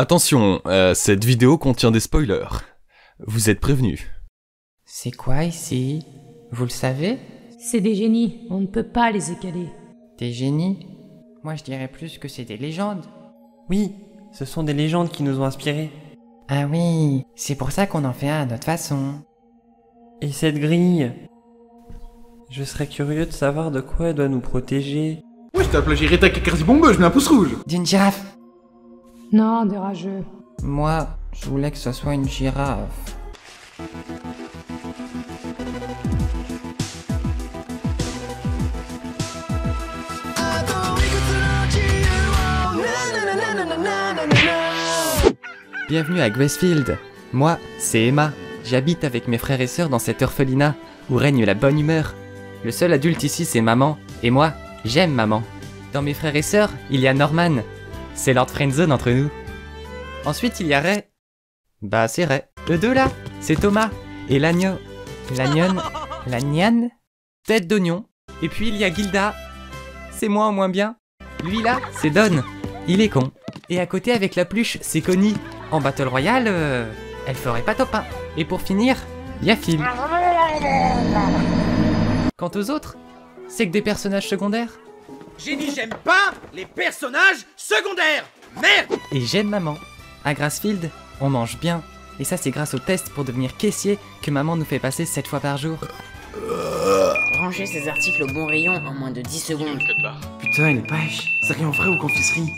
Attention, cette vidéo contient des spoilers. Vous êtes prévenus. C'est quoi ici? Vous le savez? C'est des génies, on ne peut pas les écaler. Des génies? Moi je dirais plus que c'est des légendes. Oui, ce sont des légendes qui nous ont inspirés. Ah oui, c'est pour ça qu'on en fait un à notre façon. Et cette grille? Je serais curieux de savoir de quoi elle doit nous protéger. Ouais, je t'appelle Giretta Kakarzi-Bombe, je mets un pouce rouge. D'une girafe? Non, des rageux. Moi, je voulais que ce soit une girafe. Bienvenue à Gracefield. Moi, c'est Emma. J'habite avec mes frères et sœurs dans cette orphelinat où règne la bonne humeur. Le seul adulte ici, c'est maman. Et moi, j'aime maman. Dans mes frères et sœurs, il y a Norman. C'est Lord Friendzone entre nous. Ensuite, il y a Ray. Bah, c'est Ray. Le deux là, c'est Thomas. Et l'agneau. L'agnon. L'agnan. Tête d'oignon. Et puis il y a Gilda. C'est moi au moins bien. Lui là, c'est Don. Il est con. Et à côté avec la pluche, c'est Connie. En Battle Royale, elle ferait pas top 1. Et pour finir, il y a Phil. Quant aux autres, c'est que des personnages secondaires. J'ai dit j'aime pas les personnages secondaires. Merde. Et j'aime maman. À Gracefield, on mange bien. Et ça c'est grâce au test pour devenir caissier que maman nous fait passer 7 fois par jour. Ranger ces articles au bon rayon en moins de 10 secondes. Putain, les pêches, c'est rien vrai ou confiserie?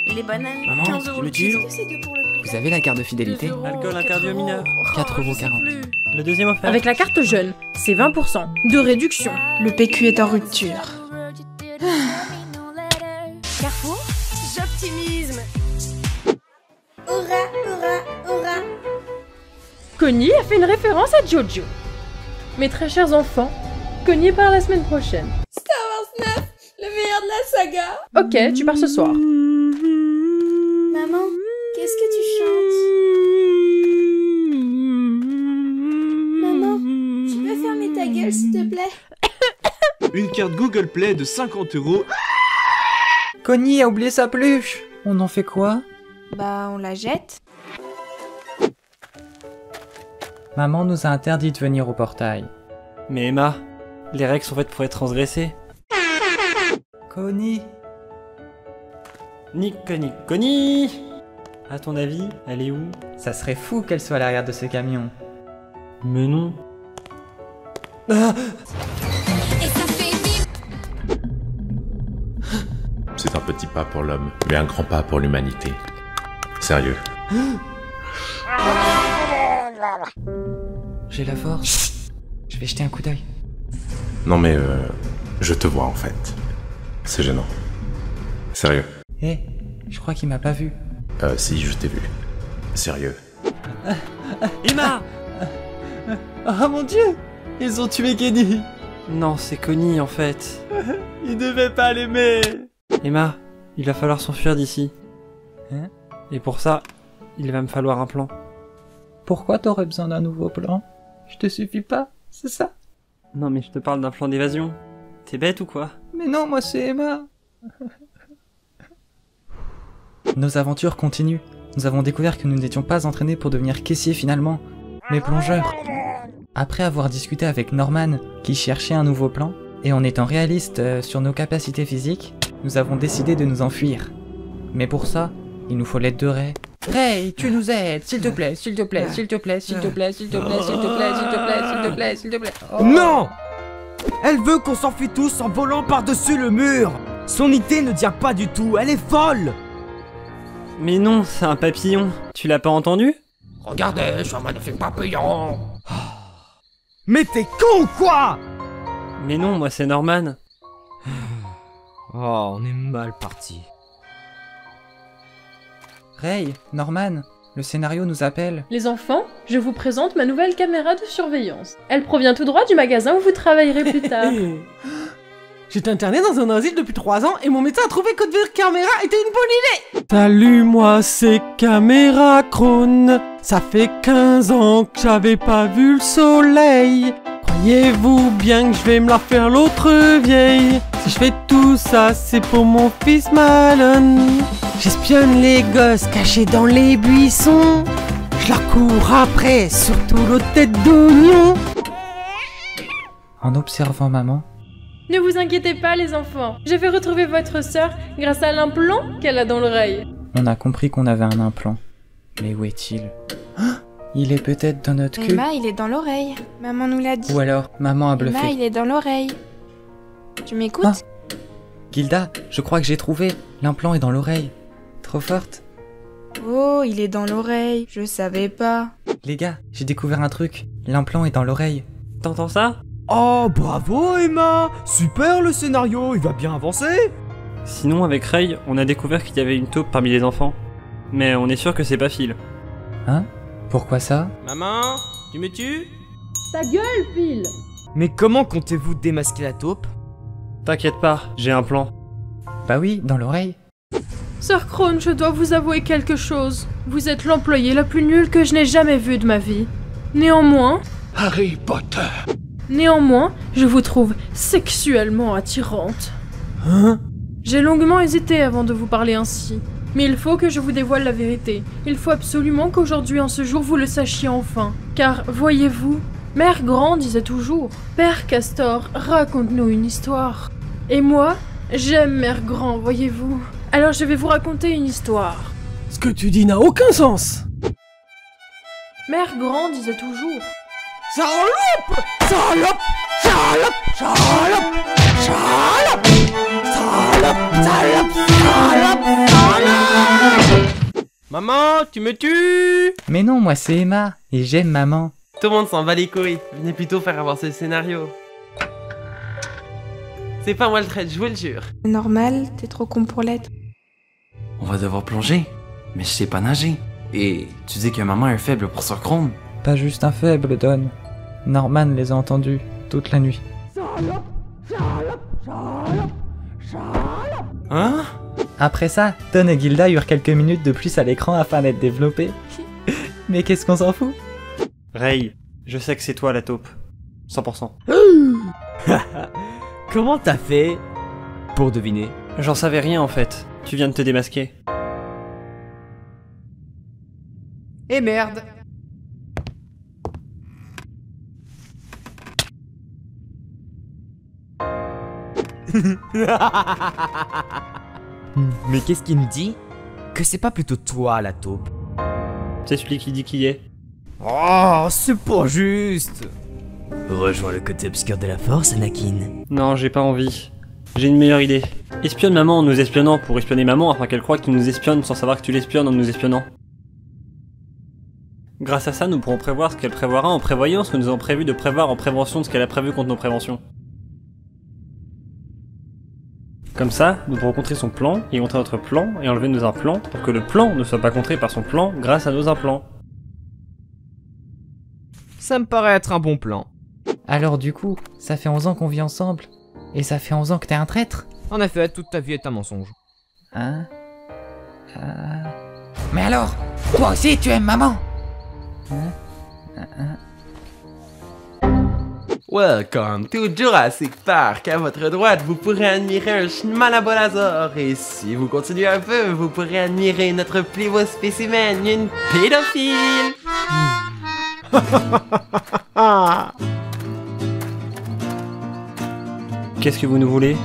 Les bananes, Maman, 15 euros tu le me tires? kilo. Vous avez la carte de fidélité? Alcool interdit aux mineurs. 4,40 €. Le deuxième offert. Avec la carte jeune, c'est 20% de réduction. Le PQ est en rupture. Carrefour, j'optimisme. Hurrah. Connie a fait une référence à Jojo. Mes très chers enfants, Connie part la semaine prochaine. Star Wars 9, le meilleur de la saga. Ok, tu pars ce soir. Maman, qu'est-ce que tu chantes? Maman, tu peux fermer ta gueule s'il te plaît? Une carte Google Play de 50 €. Connie a oublié sa peluche. On en fait quoi? Bah, on la jette. Maman nous a interdit de venir au portail. Mais Emma, les règles sont faites pour être transgressées. Connie. Connie. À ton avis, elle est où? Ça serait fou qu'elle soit à l'arrière de ce camion. Mais non. Ah! C'est un petit pas pour l'homme, mais un grand pas pour l'humanité. Sérieux. J'ai la force. Je vais jeter un coup d'œil. Non mais je te vois en fait. C'est gênant. Sérieux. Hé, je crois qu'il m'a pas vu. Si, je t'ai vu. Sérieux. Emma! Oh mon dieu! Ils ont tué Kenny! Non, c'est Connie en fait. Ils devaient pas l'aimer! Emma, il va falloir s'enfuir d'ici. Hein? Et pour ça, il va me falloir un plan. Pourquoi t'aurais besoin d'un nouveau plan? Je te suffis pas, c'est ça? Non mais je te parle d'un plan d'évasion. T'es bête ou quoi? Mais non, moi c'est Emma! Nos aventures continuent. Nous avons découvert que nous n'étions pas entraînés pour devenir caissiers finalement, mais plongeurs. Après avoir discuté avec Norman, qui cherchait un nouveau plan, et en étant réaliste sur nos capacités physiques, nous avons décidé de nous enfuir. Mais pour ça, il nous faut l'aide de Ray. Ray, tu nous aides, s'il te plaît, s'il te plaît, s'il te plaît, s'il te plaît, s'il te plaît, s'il te plaît, s'il te plaît, s'il te plaît, s'il te plaît. Oh. Non! Elle veut qu'on s'enfuit tous en volant par-dessus le mur! Son idée ne tient pas du tout, elle est folle! Mais non, c'est un papillon. Tu l'as pas entendu? Regardez, ce magnifique papillon. Mais t'es con ou quoi? Mais non, moi c'est Norman. Oh, on est mal parti. Ray, Norman, le scénario nous appelle. Les enfants, je vous présente ma nouvelle caméra de surveillance. Elle provient tout droit du magasin où vous travaillerez plus tard. J'étais interné dans un asile depuis 3 ans et mon médecin a trouvé que votre caméra était une bonne idée. Salut, moi c'est Caméra Crone. Ça fait 15 ans que j'avais pas vu le soleil. Croyez-vous bien que je vais me la faire l'autre vieille? Si je fais tout ça, c'est pour mon fils Malone. J'espionne les gosses cachés dans les buissons. Je leur cours après, surtout l'autre tête d'oignon. En observant maman. Ne vous inquiétez pas les enfants, je vais retrouver votre sœur grâce à l'implant qu'elle a dans l'oreille. On a compris qu'on avait un implant. Mais où est-il? Il est peut-être dans notre queue. Emma, il est dans l'oreille. Maman nous l'a dit. Ou alors, maman a bluffé. Emma, il est dans l'oreille. Tu m'écoutes? Gilda, je crois que j'ai trouvé. L'implant est dans l'oreille. Trop forte. Oh, il est dans l'oreille. Je savais pas. Les gars, j'ai découvert un truc. L'implant est dans l'oreille. T'entends ça? Oh, bravo Emma! Super le scénario, il va bien avancer! Sinon, avec Ray, on a découvert qu'il y avait une taupe parmi les enfants. Mais on est sûr que c'est pas Phil. Hein? Pourquoi ça? Maman, tu me tues? Ta gueule, Phil! Mais comment comptez-vous démasquer la taupe? T'inquiète pas, j'ai un plan. Bah oui, dans l'oreille. Sœur Krone, je dois vous avouer quelque chose. Vous êtes l'employée la plus nulle que je n'ai jamais vue de ma vie. Néanmoins... Harry Potter! Néanmoins, je vous trouve sexuellement attirante. Hein? J'ai longuement hésité avant de vous parler ainsi. Mais il faut que je vous dévoile la vérité. Il faut absolument qu'aujourd'hui en ce jour vous le sachiez enfin. Car, voyez-vous, Mère Grand disait toujours « Père Castor, raconte-nous une histoire. » Et moi, j'aime Mère Grand, voyez-vous. Alors je vais vous raconter une histoire. Ce que tu dis n'a aucun sens. Mère Grand disait toujours Salope! Salope! Salope! Salope! Salope! Salope! Salope! Salope! Salope! Maman, tu me tues? Mais non, moi c'est Emma, et j'aime maman. Tout le monde s'en bat les couilles, venez plutôt faire avancer le scénario. C'est pas moi le traître, je vous le jure. Normal, t'es trop con pour l'être. On va devoir plonger, mais je sais pas nager. Et tu dis que maman est faible pour Sœur Krone. Pas juste un faible, Don. Norman les a entendus toute la nuit. Salope! Salope! Salope! Salope! Hein? Après ça, Don et Gilda eurent quelques minutes de plus à l'écran afin d'être développés. Mais qu'est-ce qu'on s'en fout? Ray, je sais que c'est toi la taupe. 100%. Comment t'as fait pour deviner? J'en savais rien en fait. Tu viens de te démasquer. Et merde! Mais qu'est-ce qui me dit que c'est pas plutôt toi la taupe? C'est celui qui dit qui est. Oh, c'est pas juste! Rejoins le côté obscur de la force, Anakin. Non, j'ai pas envie. J'ai une meilleure idée. Espionne maman en nous espionnant pour espionner maman afin qu'elle croie que tu nous espionnes sans savoir que tu l'espionnes en nous espionnant. Grâce à ça, nous pourrons prévoir ce qu'elle prévoira en prévoyant ce que nous avons prévu de prévoir en prévention de ce qu'elle a prévu contre nos préventions. Comme ça, nous pourrons contrer son plan et contrer notre plan et enlever nos implants pour que le plan ne soit pas contré par son plan grâce à nos implants. Ça me paraît être un bon plan. Alors du coup, ça fait 11 ans qu'on vit ensemble. Et ça fait 11 ans que t'es un traître? En effet, toute ta vie est un mensonge. Hein? Mais alors, toi aussi tu aimes maman? Welcome to Jurassic Park. À votre droite, vous pourrez admirer un Schmalabolasaure. Et si vous continuez un peu, vous pourrez admirer notre plus beau spécimen, une pédophile. Qu'est-ce que vous nous voulez?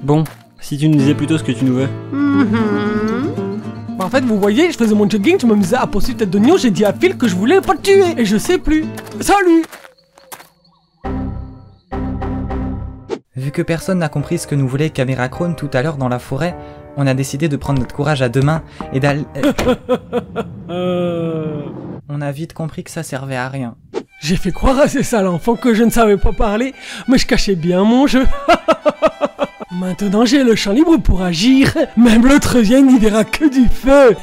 Bon, si tu nous disais plutôt ce que tu nous veux. Bah en fait, vous voyez, je faisais mon jogging, je me faisais à poursuivre tête d'oignon, j'ai dit à Phil que je voulais pas le tuer. Et je sais plus. Salut! Vu que personne n'a compris ce que nous voulait Caméra Krone tout à l'heure dans la forêt, on a décidé de prendre notre courage à deux mains et d'aller... On a vite compris que ça servait à rien. J'ai fait croire à ces sales enfants que je ne savais pas parler, mais je cachais bien mon jeu. Maintenant j'ai le champ libre pour agir. Même le treuvier n'y verra que du feu.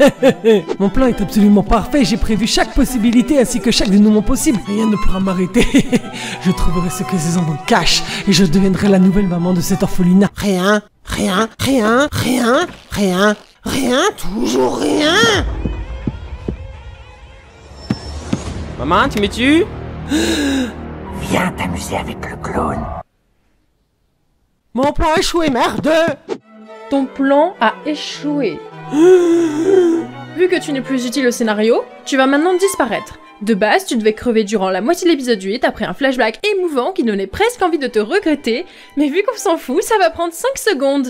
Mon plan est absolument parfait. J'ai prévu chaque possibilité ainsi que chaque dénouement possible. Rien ne pourra m'arrêter. Je trouverai ce que ces enfants cachent et je deviendrai la nouvelle maman de cet orphelinat. Rien, rien, rien, rien, rien, rien, toujours rien. Maman, tu me tues? Viens t'amuser avec le clown. Mon plan a échoué, merde! Ton plan a échoué. Vu que tu n'es plus utile au scénario, tu vas maintenant disparaître. De base, tu devais crever durant la moitié de l'épisode 8 après un flashback émouvant qui donnait presque envie de te regretter, mais vu qu'on s'en fout, ça va prendre 5 secondes.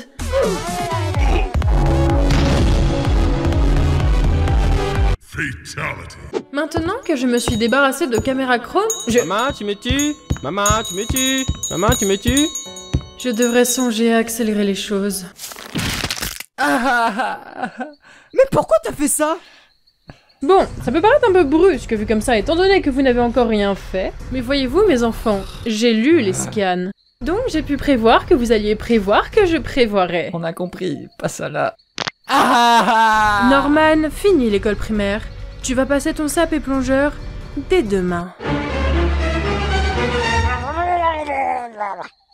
Fatality. Maintenant que je me suis débarrassée de Caméra Chrome, Maman, tu me tues! Maman, tu me tues! Maman, tu me tues! je devrais songer à accélérer les choses. Mais pourquoi t'as fait ça? Bon, ça peut paraître un peu brusque vu comme ça, étant donné que vous n'avez encore rien fait. Mais voyez-vous, mes enfants, j'ai lu les scans. Donc j'ai pu prévoir que vous alliez prévoir que je prévoirais. On a compris, pas ça là. Norman, fini l'école primaire. Tu vas passer ton sap et plongeur dès demain.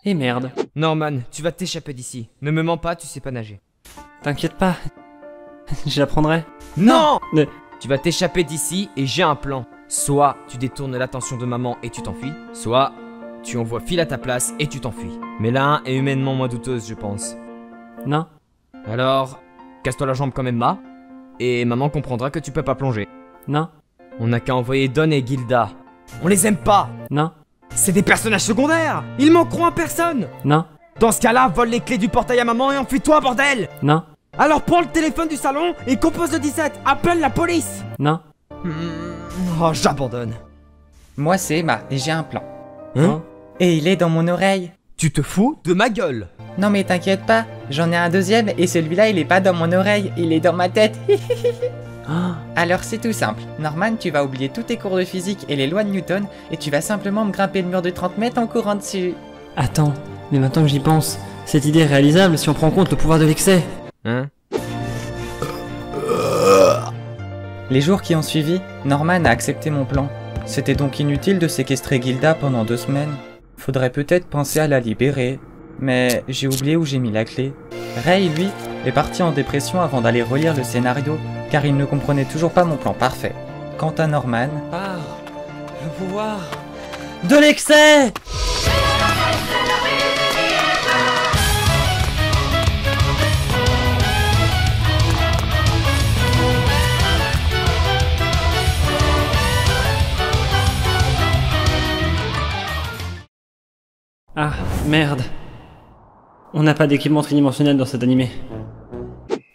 Et merde. Norman, tu vas t'échapper d'ici. Ne me mens pas, tu sais pas nager. T'inquiète pas. J'apprendrai. Non! Tu vas t'échapper d'ici et j'ai un plan. Soit tu détournes l'attention de maman et tu t'enfuis, soit tu envoies Phil à ta place et tu t'enfuis. Mais l'un est humainement moins douteuse, je pense. Non. Alors, casse-toi la jambe comme Emma, et maman comprendra que tu peux pas plonger. Non. On n'a qu'à envoyer Don et Gilda. On les aime pas! Non. C'est des personnages secondaires! Ils manqueront à personne! Non. Dans ce cas-là, vole les clés du portail à maman et enfuis-toi, bordel! Non. Alors prends le téléphone du salon et compose le 17. Appelle la police. Non. Oh, j'abandonne. Moi c'est Emma et j'ai un plan. Hein? Et il est dans mon oreille. Tu te fous de ma gueule? Non mais t'inquiète pas, j'en ai un deuxième et celui-là il est pas dans mon oreille, il est dans ma tête. Alors c'est tout simple. Norman, tu vas oublier tous tes cours de physique et les lois de Newton et tu vas simplement me grimper le mur de 30 mètres en courant dessus. Attends, mais maintenant que j'y pense, cette idée est réalisable si on prend en compte le pouvoir de l'excès. Hein? Les jours qui ont suivi, Norman a accepté mon plan. C'était donc inutile de séquestrer Gilda pendant 2 semaines. Faudrait peut-être penser à la libérer. Mais j'ai oublié où j'ai mis la clé. Ray, lui, est parti en dépression avant d'aller relire le scénario, car il ne comprenait toujours pas mon plan parfait. Quant à Norman... Par le pouvoir de l'excès! Ah, merde. On n'a pas d'équipement tridimensionnel dans cet animé.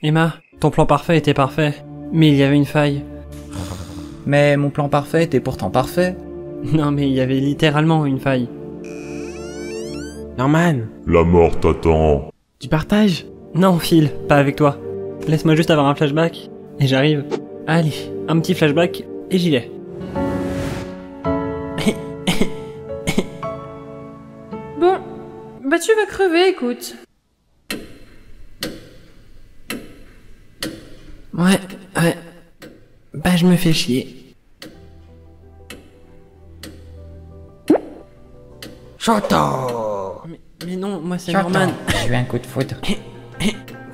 Emma, ton plan parfait était parfait, mais il y avait une faille. Mais mon plan parfait était pourtant parfait. Non mais il y avait littéralement une faille. Norman. La mort t'attend. Tu partages? Non Phil, pas avec toi. Laisse-moi juste avoir un flashback, et j'arrive. Allez, un petit flashback, et j'y vais. Bon, bah tu vas crever, écoute. Ouais. Bah je me fais chier. Choto! Mais non, moi c'est Choto, Norman. j'ai eu un coup de foudre.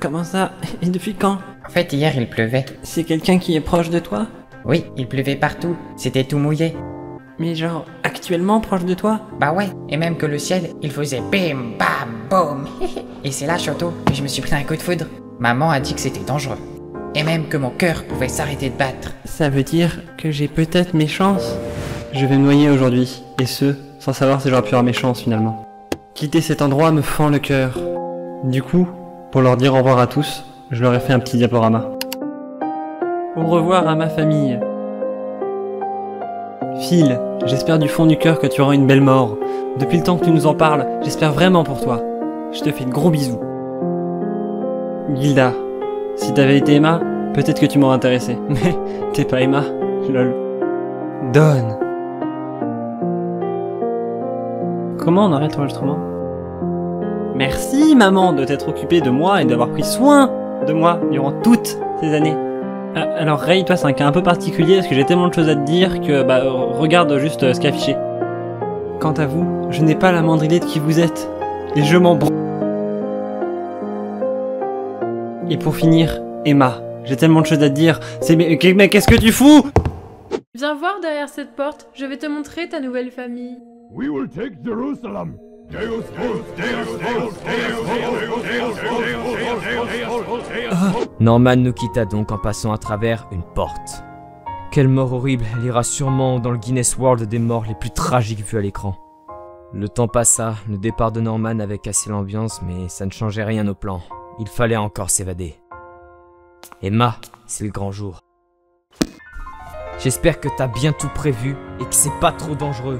Comment ça? Et depuis quand? En fait, hier il pleuvait. C'est quelqu'un qui est proche de toi? Oui, il pleuvait partout. C'était tout mouillé. Mais genre, actuellement proche de toi? Bah ouais, et même que le ciel, il faisait bim, bam, boum. Et c'est là, Choto, que je me suis pris un coup de foudre. Maman a dit que c'était dangereux. Et même que mon cœur pouvait s'arrêter de battre. Ça veut dire que j'ai peut-être mes chances? Je vais me noyer aujourd'hui, et ce, sans savoir si j'aurai pu avoir mes chances finalement. Quitter cet endroit me fend le cœur. Du coup, pour leur dire au revoir à tous, je leur ai fait un petit diaporama. Au revoir à ma famille. Phil, j'espère du fond du cœur que tu auras une belle mort. Depuis le temps que tu nous en parles, j'espère vraiment pour toi. Je te fais de gros bisous. Gilda, si t'avais été Emma, peut-être que tu m'aurais intéressé. Mais t'es pas Emma, lol. Don. Comment on arrête l'enregistrement? Merci maman de t'être occupée de moi et d'avoir pris soin de moi durant toutes ces années. Alors Ray, toi c'est un cas un peu particulier parce que j'ai tellement de choses à te dire que regarde juste ce qui est affiché. Quant à vous, je n'ai pas la moindre idée de qui vous êtes. Et je m'en branle. Et pour finir, Emma, j'ai tellement de choses à te dire. Mais qu'est-ce que tu fous? Viens voir derrière cette porte, je vais te montrer ta nouvelle famille. We will take Jerusalem. Norman nous quitta donc en passant à travers une porte. Quelle mort horrible, elle ira sûrement dans le Guinness World des morts les plus tragiques vues à l'écran. Le temps passa, le départ de Norman avait cassé l'ambiance, mais ça ne changeait rien au plan. Il fallait encore s'évader. Emma, c'est le grand jour. J'espère que t'as bien tout prévu et que c'est pas trop dangereux.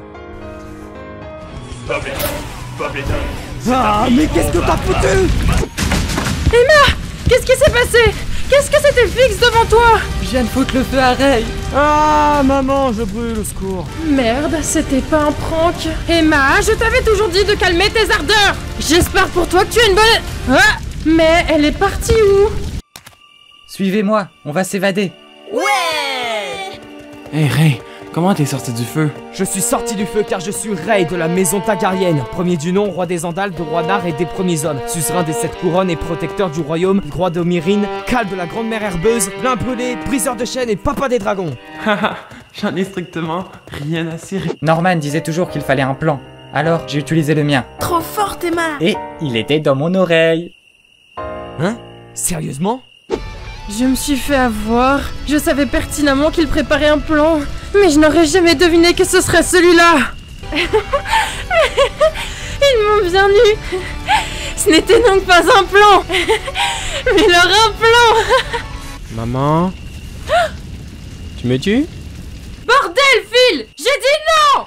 Ah, mais qu'est-ce que t'as foutu? Emma! Qu'est-ce qui s'est passé? Qu'est-ce que c'était fixe devant toi? Je viens de foutre le feu à Ray. Ah, maman, je brûle, au secours. Merde, c'était pas un prank. Emma, je t'avais toujours dit de calmer tes ardeurs. J'espère pour toi que tu as une bonne... Ah! Mais elle est partie où? Suivez-moi, on va s'évader. Hey Ray, comment t'es sorti du feu? Je suis sorti du feu car je suis Ray de la maison Targaryen, premier du nom, roi des Andals, de Rhoynar et des premiers hommes, suzerain des 7 couronnes et protecteur du royaume, roi de Myrine, Khal de la grande mer herbeuse, l'un brûlé, briseur de chaînes et papa des dragons. Haha, j'en ai strictement rien à cirer. Norman disait toujours qu'il fallait un plan, alors j'ai utilisé le mien. Trop forte, Emma. Et il était dans mon oreille. Hein? Sérieusement? Je me suis fait avoir. Je savais pertinemment qu'il préparait un plan, mais je n'aurais jamais deviné que ce serait celui-là. Ils m'ont bien eu. Ce n'était donc pas un plan, mais leur un plan. Maman? Tu me tues? Bordel, Phil! J'ai dit non!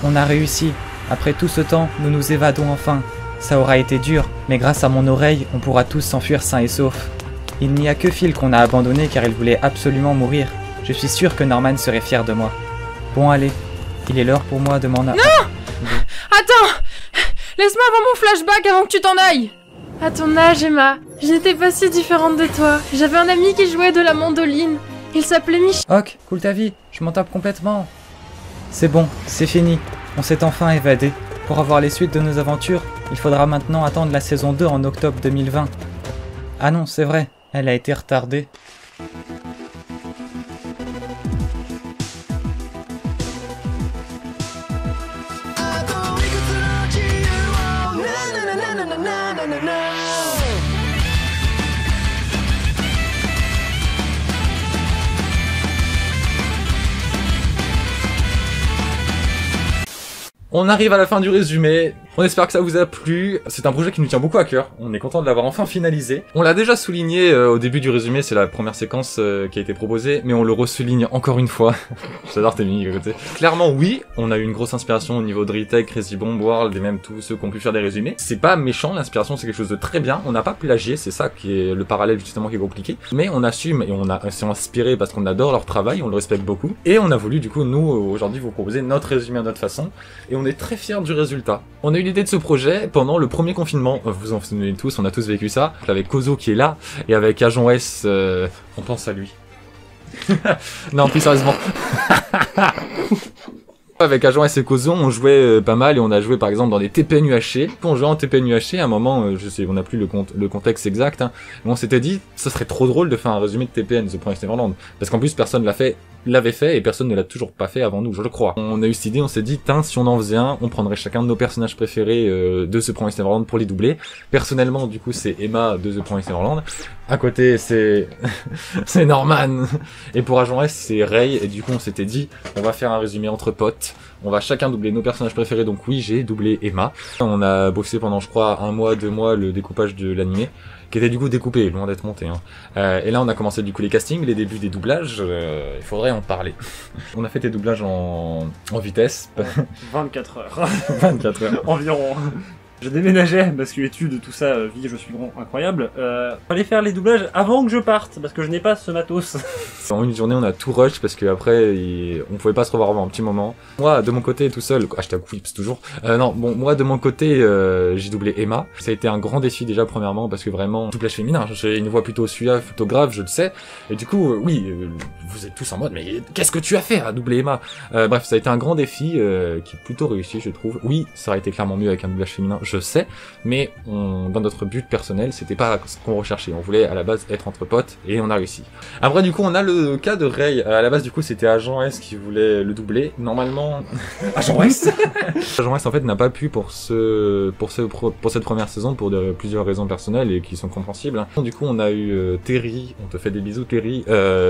On a réussi. Après tout ce temps, nous nous évadons enfin. Ça aura été dur, mais grâce à mon oreille, on pourra tous s'enfuir sains et saufs. Il n'y a que Phil qu'on a abandonné car il voulait absolument mourir. Je suis sûr que Norman serait fier de moi. Bon allez, il est l'heure pour moi de m'en... Non! Attends! Laisse-moi avoir mon flashback avant que tu t'en ailles! À ton âge, Emma, je n'étais pas si différente de toi. J'avais un ami qui jouait de la mandoline. Il s'appelait Mich... Ok, cool ta vie, je m'en tape complètement. C'est bon, c'est fini. On s'est enfin évadé. Pour avoir les suites de nos aventures, il faudra maintenant attendre la saison 2 en octobre 2020. Ah non, c'est vrai. Elle a été retardée. On arrive à la fin du résumé. On espère que ça vous a plu. C'est un projet qui nous tient beaucoup à cœur. On est content de l'avoir enfin finalisé. On l'a déjà souligné au début du résumé, c'est la première séquence qui a été proposée, mais on le ressouligne encore une fois. J'adore tes mimiques à côté. Clairement, oui, on a eu une grosse inspiration au niveau de Retech, Crazy Bomb World et même tous ceux qui ont pu faire des résumés. C'est pas méchant, l'inspiration c'est quelque chose de très bien. On n'a pas plagié, c'est ça qui est le parallèle justement qui est compliqué. Mais on assume et on s'est inspiré parce qu'on adore leur travail, on le respecte beaucoup. Et on a voulu du coup, nous, aujourd'hui, vous proposer notre résumé à notre façon. Et on est très fiers du résultat. On a eu l'idée de ce projet pendant le premier confinement. Vous en souvenez tous, on a tous vécu ça. Avec Kozo qui est là, et avec Agent S, on pense à lui. Non, plus sérieusement. Avec Agent S et Kozo, on jouait pas mal et on a joué par exemple dans des TPN UHC. Quand on jouait en TPN UHC, à un moment, je sais, on n'a plus le contexte exact, hein, mais on s'était dit, ça serait trop drôle de faire un résumé de TPN, The Promised Neverland, parce qu'en plus personne l'avait fait et personne ne l'a toujours pas fait avant nous, je le crois. On a eu cette idée, on s'est dit, si on en faisait un, on prendrait chacun de nos personnages préférés de The Promised Neverland pour les doubler. Personnellement, du coup, c'est Emma de The Promised Neverland. À côté, c'est c'est Norman. Et pour Agent S, c'est Ray. Et du coup, on s'était dit, on va faire un résumé entre potes. On va chacun doubler nos personnages préférés. Donc oui, j'ai doublé Emma. On a bossé pendant, je crois, 1 mois, 2 mois le découpage de l'animé, qui était du coup découpé, loin d'être monté. Hein. Et là, on a commencé du coup les castings, les débuts des doublages. Il faudrait en parler. On a fait des doublages en vitesse. 24 heures. 24 heures. Environ. Je déménageais parce que études, tout ça, vie, je suis grand, incroyable. Fallait faire les doublages avant que je parte parce que je n'ai pas ce matos. En une journée, on a tout rush parce qu'après, on pouvait pas se revoir avant un petit moment. Moi, de mon côté, tout seul, hashtag Whips toujours. Non, bon, moi, de mon côté, j'ai doublé Emma. Ça a été un grand défi déjà, premièrement, parce que vraiment, doublage féminin, j'ai une voix plutôt suave, plutôt grave, je le sais. Et du coup, oui, vous êtes tous en mode, mais qu'est-ce que tu as fait à doubler Emma? Bref, ça a été un grand défi qui est plutôt réussi, je trouve. Oui, ça aurait été clairement mieux avec un doublage féminin. je sais, mais dans notre but personnel, c'était pas ce qu'on recherchait. On voulait à la base être entre potes, et on a réussi. Après, du coup, on a le cas de Ray. À la base, du coup, c'était Agent S qui voulait le doubler. Normalement... Agent S Agent S, en fait, n'a pas pu pour cette première saison, pour plusieurs raisons personnelles, et qui sont compréhensibles. Du coup, on a eu Terry, on te fait des bisous, Terry,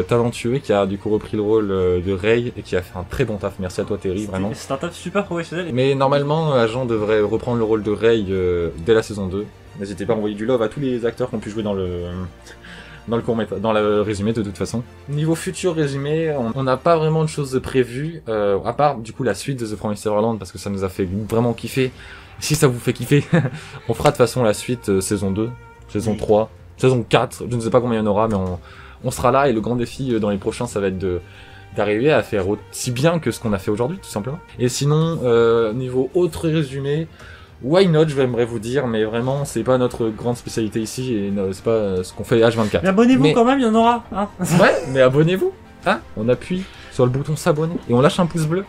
talentueux, qui a du coup repris le rôle de Ray, et qui a fait un très bon taf. Merci à toi, Terry, vraiment. C'est un taf super professionnel. Mais normalement, Agent devrait reprendre le rôle de Ray dès la saison 2. N'hésitez pas à envoyer du love à tous les acteurs qui ont pu jouer dans le résumé de toute façon. Niveau futur résumé, on n'a pas vraiment de choses prévues, à part du coup la suite de The Promised Neverland, parce que ça nous a fait vraiment kiffer. Si ça vous fait kiffer, on fera de toute façon la suite saison 2, saison 3, saison 4, je ne sais pas combien il y en aura, mais on sera là, et le grand défi dans les prochains, ça va être d'arriver à faire aussi bien que ce qu'on a fait aujourd'hui, tout simplement. Et sinon, niveau autre résumé, why not, j'aimerais vous dire, mais vraiment, c'est pas notre grande spécialité ici, et c'est pas ce qu'on fait H24. Mais abonnez-vous quand même, il y en aura, hein. Ouais, mais abonnez-vous, hein. On appuie sur le bouton s'abonner, et on lâche un pouce bleu,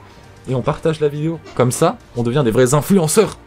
et on partage la vidéo. Comme ça, on devient des vrais influenceurs.